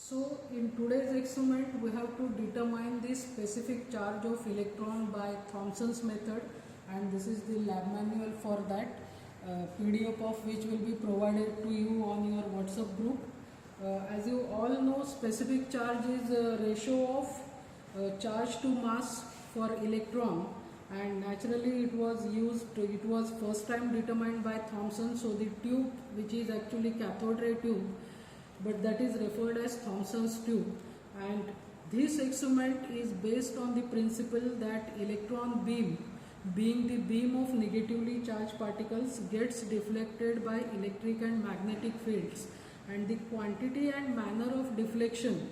So in today's experiment we have to determine the specific charge of electron by Thomson's method, and this is the lab manual for that, PDF of which will be provided to you on your WhatsApp group. As you all know, specific charge is a ratio of charge to mass for electron, and naturally it was first time determined by Thomson. So the tube, which is actually cathode ray tube, but that is referred as Thomson's tube, and this experiment is based on the principle that electron beam, being the beam of negatively charged particles, gets deflected by electric and magnetic fields, and the quantity and manner of deflection,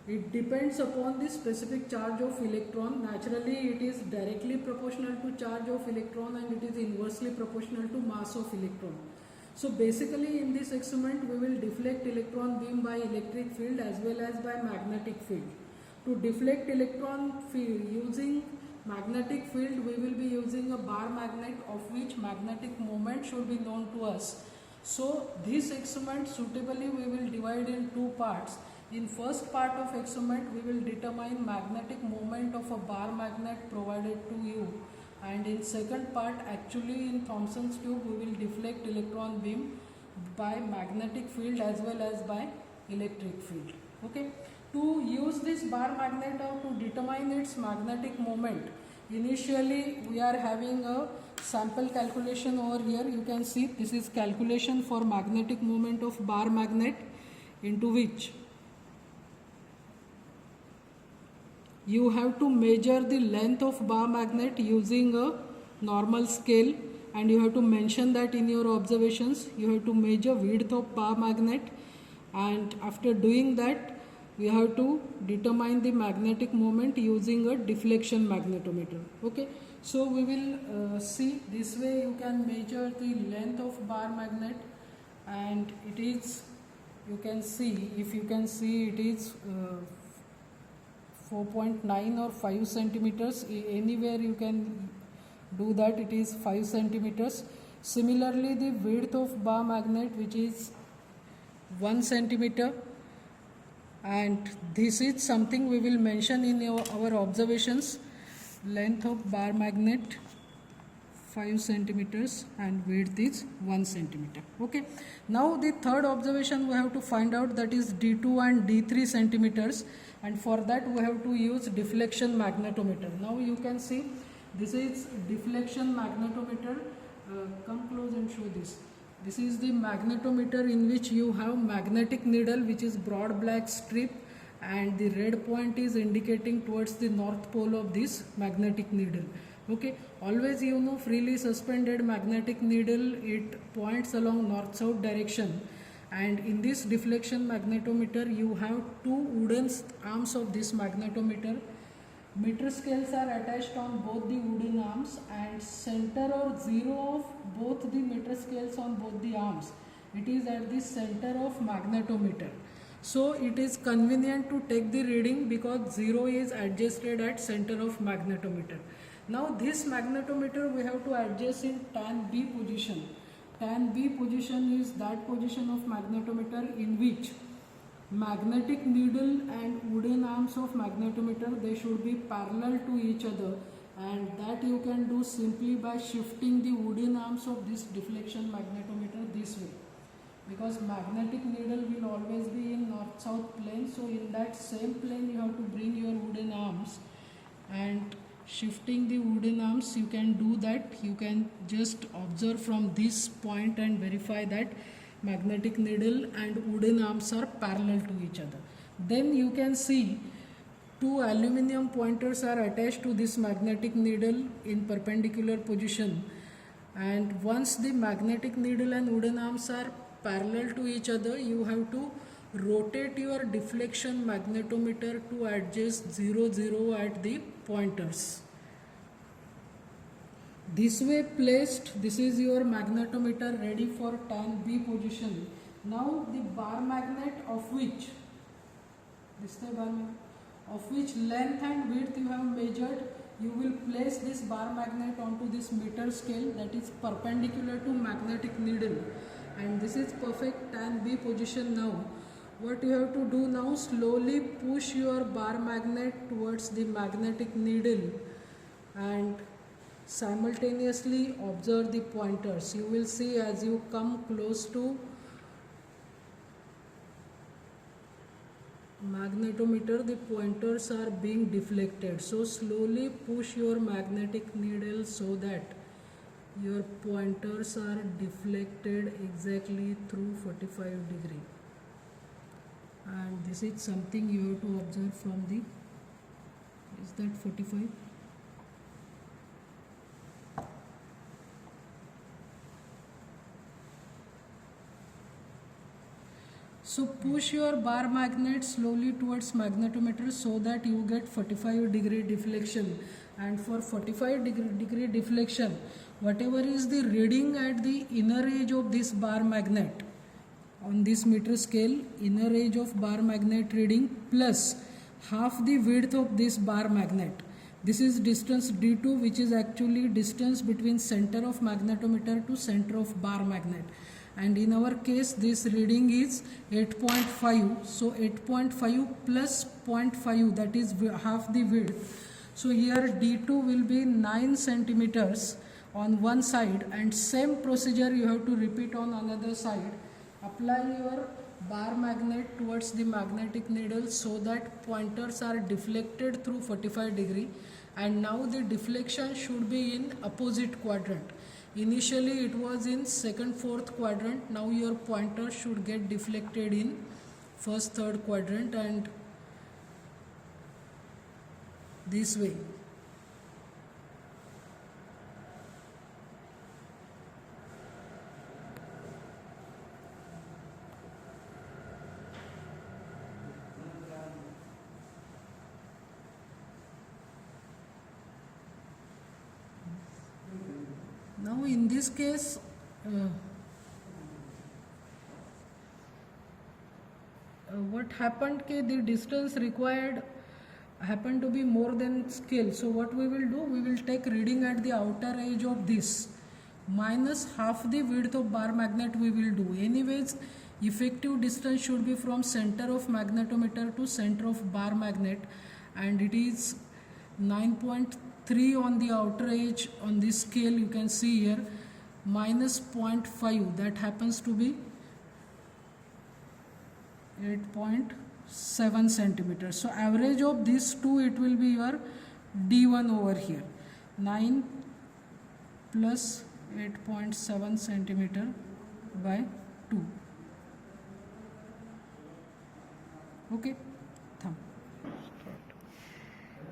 it depends upon the specific charge of electron. Naturally it is directly proportional to charge of electron, and it is inversely proportional to mass of electron. So basically in this experiment we will deflect electron beam by electric field as well as by magnetic field. To deflect electron field using magnetic field, we will be using a bar magnet, of which magnetic moment should be known to us. So this experiment suitably we will divide in two parts. In first part of experiment we will determine magnetic moment of a bar magnet provided to you, and in second part, actually in Thomson's tube, we will deflect electron beam by magnetic field as well as by electric field. Okay. To use this bar magnet or to determine its magnetic moment, initially we are having a sample calculation over here. You can see this is calculation for magnetic moment of bar magnet, into which you have to measure the length of bar magnet using a normal scale, and you have to mention that in your observations. You have to measure width of bar magnet, and after doing that we have to determine the magnetic moment using a deflection magnetometer. Okay, so we will see this way. You can measure the length of bar magnet, and it is, you can see, if you can see, it is 4.9 or 5 centimeters. Anywhere you can do that, it is 5 centimeters. Similarly, the width of bar magnet, which is 1 centimeter, and this is something we will mention in our observations. Length of bar magnet 5 centimeters and width is 1 centimeter. Okay, now the third observation we have to find out, that is D2 and D3 centimeters, and for that we have to use deflection magnetometer. Now you can see this is deflection magnetometer. Come close and show this. This is the magnetometer in which you have magnetic needle, which is broad black strip, and the red point is indicating towards the north pole of this magnetic needle. Okay, always you know, freely suspended magnetic needle, it points along north-south direction, and in this deflection magnetometer you have two wooden arms of this magnetometer. Meter scales are attached on both the wooden arms, and center or zero of both the meter scales on both the arms, it is at the center of magnetometer. So it is convenient to take the reading because zero is adjusted at center of magnetometer. Now this magnetometer we have to adjust in tan B position. Tan B position is that position of magnetometer in which magnetic needle and wooden arms of magnetometer, they should be parallel to each other, and that you can do simply by shifting the wooden arms of this deflection magnetometer this way, because magnetic needle will always be in north-south plane. So in that same plane you have to bring your wooden arms, and shifting the wooden arms, you can do that. You can just observe from this point and verify that magnetic needle and wooden arms are parallel to each other. Then you can see two aluminum pointers are attached to this magnetic needle in perpendicular position, and once the magnetic needle and wooden arms are parallel to each other, you have to rotate your deflection magnetometer to adjust 0, 0 at the pointers. This way placed, this is your magnetometer ready for tan B position. Now the bar magnet of which, this is the bar magnet, of which length and width you have measured, you will place this bar magnet onto this meter scale that is perpendicular to magnetic needle, and this is perfect tan B position. Now what you have to do now, slowly push your bar magnet towards the magnetic needle and simultaneously observe the pointers. You will see as you come close to magnetometer, the pointers are being deflected. So slowly push your magnetic needle so that your pointers are deflected exactly through 45°. And this is something you have to observe from the, is that 45? So push your bar magnet slowly towards magnetometer so that you get 45° deflection. And for 45° deflection, whatever is the reading at the inner edge of this bar magnet, on this meter scale, inner edge of bar magnet reading plus half the width of this bar magnet. This is distance d2, which is actually distance between center of magnetometer to center of bar magnet. And in our case, this reading is 8.5. So 8.5 plus 0.5, that is half the width. So here d2 will be 9 centimeters on one side, and same procedure you have to repeat on another side. Apply your bar magnet towards the magnetic needle so that pointers are deflected through 45°, and now the deflection should be in opposite quadrant. Initially it was in second, fourth quadrant. Now your pointer should get deflected in first, third quadrant, and this way. Now in this case, what happened, the distance required happened to be more than scale. So what we will do, we will take reading at the outer edge of this minus half the width of bar magnet we will do. Anyways, effective distance should be from center of magnetometer to center of bar magnet, and it is 9.3 on the outer edge. On this scale you can see here minus 0.5, that happens to be 8.7 centimeters. So average of these two, it will be your d1 over here, 9 plus 8.7 centimeter by 2. Okay, thumb.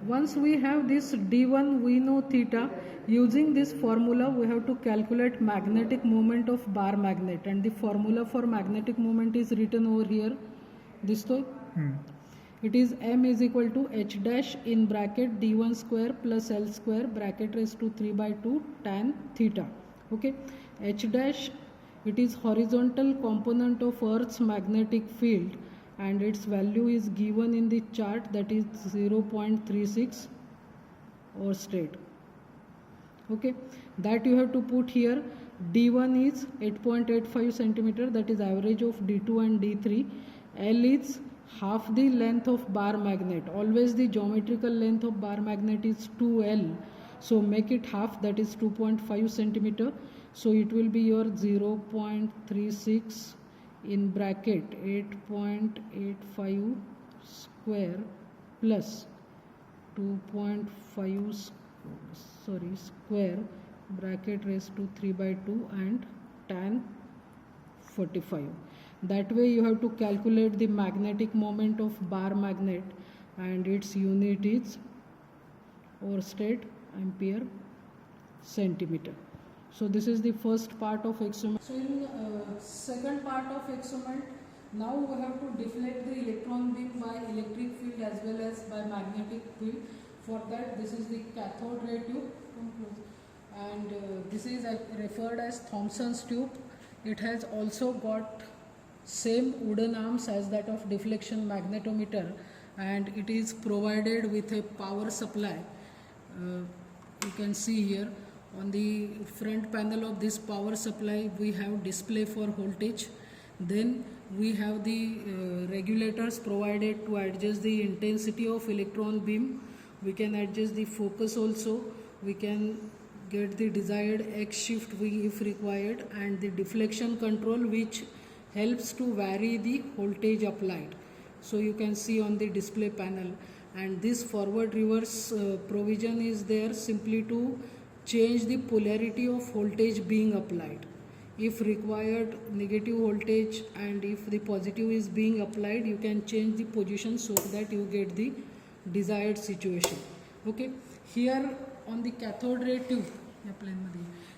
Once we have this d1, we know theta. Using this formula, we have to calculate magnetic moment of bar magnet, and the formula for magnetic moment is written over here. This toy. It is m is equal to h dash in bracket d1 square plus l square bracket raised to 3 by 2 tan theta. Okay, h dash, it is horizontal component of Earth's magnetic field, and its value is given in the chart, that is 0.36 or straight. Okay, that you have to put here. d1 is 8.85 centimeter, that is average of d2 and d3. L is half the length of bar magnet. Always the geometrical length of bar magnet is 2L, so make it half, that is 2.5 centimeter. So it will be your 0.36 in bracket 8.85 square plus 2.5 square bracket raised to 3 by 2 and tan 45. That way you have to calculate the magnetic moment of bar magnet, and its unit is Oersted ampere centimeter. So this is the first part of experiment. So in second part of experiment, now we have to deflect the electron beam by electric field as well as by magnetic field. For that, this is the cathode ray tube, and this is referred as Thomson's tube. It has also got same wooden arms as that of deflection magnetometer, and it is provided with a power supply. You can see here on the front panel of this power supply we have display for voltage, Then we have the regulators provided to adjust the intensity of electron beam. We can adjust the focus also. We can get the desired X shift if required, and the deflection control, which helps to vary the voltage applied. So you can see on the display panel, and this forward reverse provision is there simply to change the polarity of voltage being applied. If required negative voltage and if the positive is being applied, you can change the position so that you get the desired situation. Okay, here on the cathode ray tube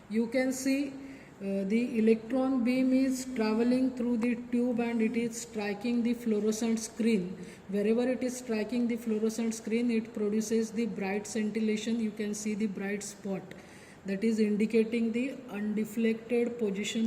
you can see the electron beam is traveling through the tube and it is striking the fluorescent screen. Wherever it is striking the fluorescent screen, it produces the bright scintillation. You can see the bright spot, that is indicating the undeflected position